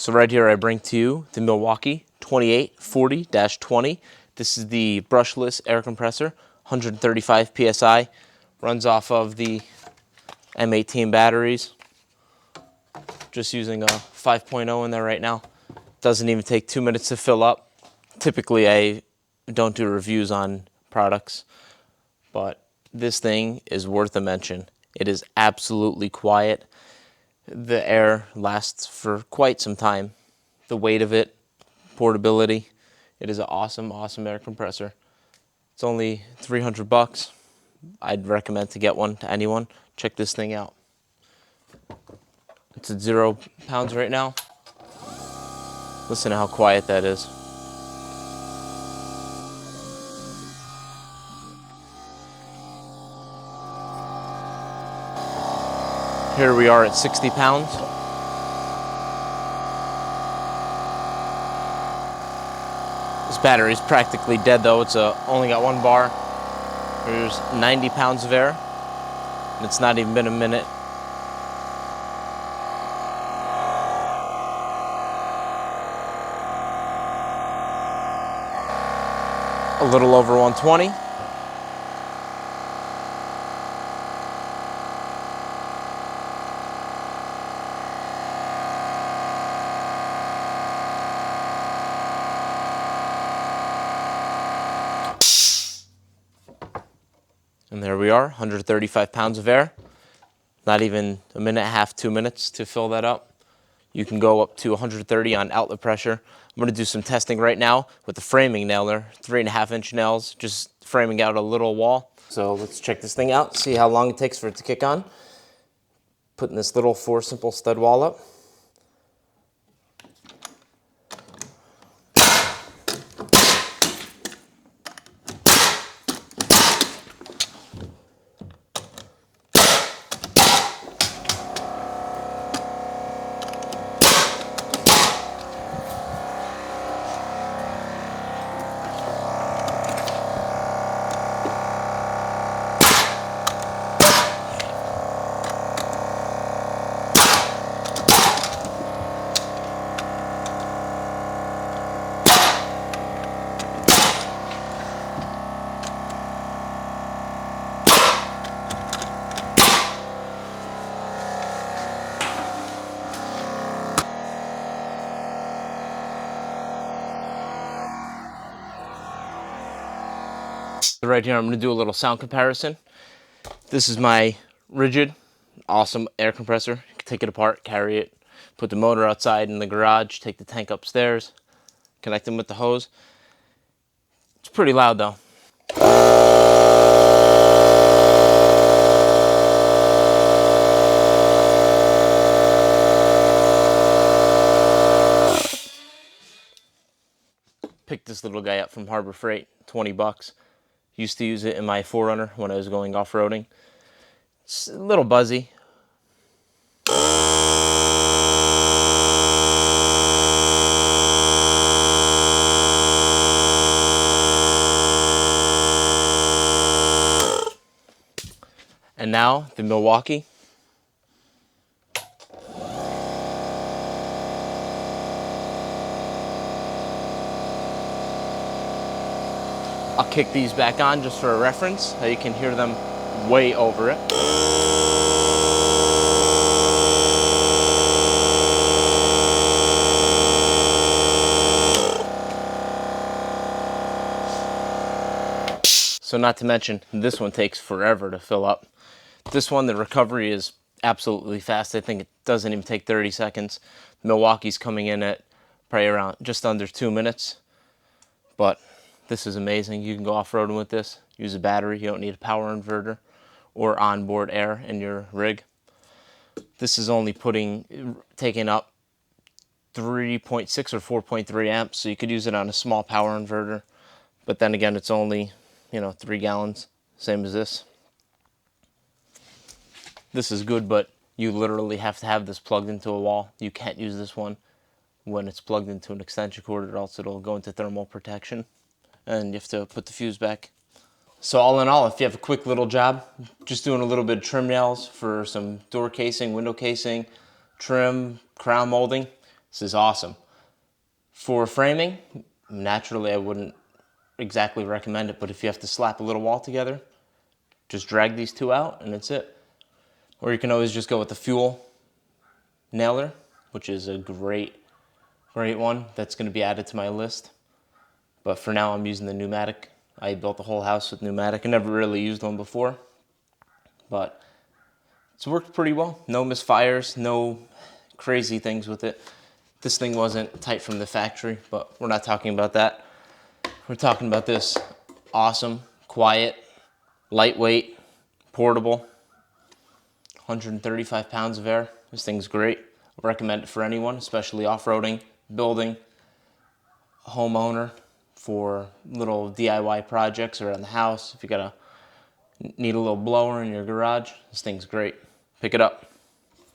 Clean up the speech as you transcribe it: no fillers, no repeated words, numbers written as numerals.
So right here I bring to you the Milwaukee 2840-20. This is the brushless air compressor, 135 PSI, runs off of the M18 batteries. Just using a 5.0 in there right now. Doesn't even take 2 minutes to fill up. Typically I don't do reviews on products, but this thing is worth a mention. It is absolutely quiet. The air lasts for quite some time. The weight of it, portability, it is an awesome, awesome air compressor. It's only 300 bucks. I'd recommend to get one to anyone. Check this thing out. It's at 0 pounds right now. Listen to how quiet that is. Here we are at 60 pounds. This battery is practically dead though. It's only got 1 bar. There's 90 pounds of air, and it's not even been a minute. A little over 120. And there we are, 135 pounds of air. Not even a minute and a half, 2 minutes to fill that up. You can go up to 130 on outlet pressure. I'm gonna do some testing right now with the framing nailer, 3.5-inch nails, just framing out a little wall. So let's check this thing out, see how long it takes for it to kick on. Putting this little 4 simple stud wall up. Right here, I'm going to do a little sound comparison. This is my rigid, awesome air compressor. You can take it apart, carry it, put the motor outside in the garage, take the tank upstairs, connect them with the hose. It's pretty loud though. Picked this little guy up from Harbor Freight, 20 bucks. Used to use it in my 4Runner when I was going off-roading. It's a little buzzy. And now the Milwaukee. I'll kick these back on just for a reference, so you can hear them way over it. So not to mention, this one takes forever to fill up. This one, the recovery is absolutely fast. I think it doesn't even take 30 seconds. Milwaukee's coming in at probably around just under 2 minutes. But this is amazing. You can go off-roading with this, use a battery. You don't need a power inverter or onboard air in your rig. This is only taking up 3.6 or 4.3 amps, so you could use it on a small power inverter. But then again, it's only, 3 gallons, same as this. This is good, but you literally have to have this plugged into a wall. You can't use this one when it's plugged into an extension cord, or else it'll go into thermal protection and you have to put the fuse back. So all in all, if you have a quick little job, just doing a little bit of trim nails for some door casing, window casing, trim, crown molding, This is awesome. For framing, naturally I wouldn't exactly recommend it, but if you have to slap a little wall together, just drag these two out and that's it. Or you can always just go with the fuel nailer, which is a great one that's going to be added to my list. But for now I'm using the pneumatic. I built the whole house with pneumatic. I never really used one before, but it's worked pretty well. No misfires, no crazy things with it. This thing wasn't tight from the factory, but we're not talking about that. We're talking about this awesome, quiet, lightweight, portable, 135 pounds of air. This thing's great. I recommend it for anyone, especially off-roading, building, homeowner, for little DIY projects around the house. If you need a little blower in your garage, this thing's great. Pick it up.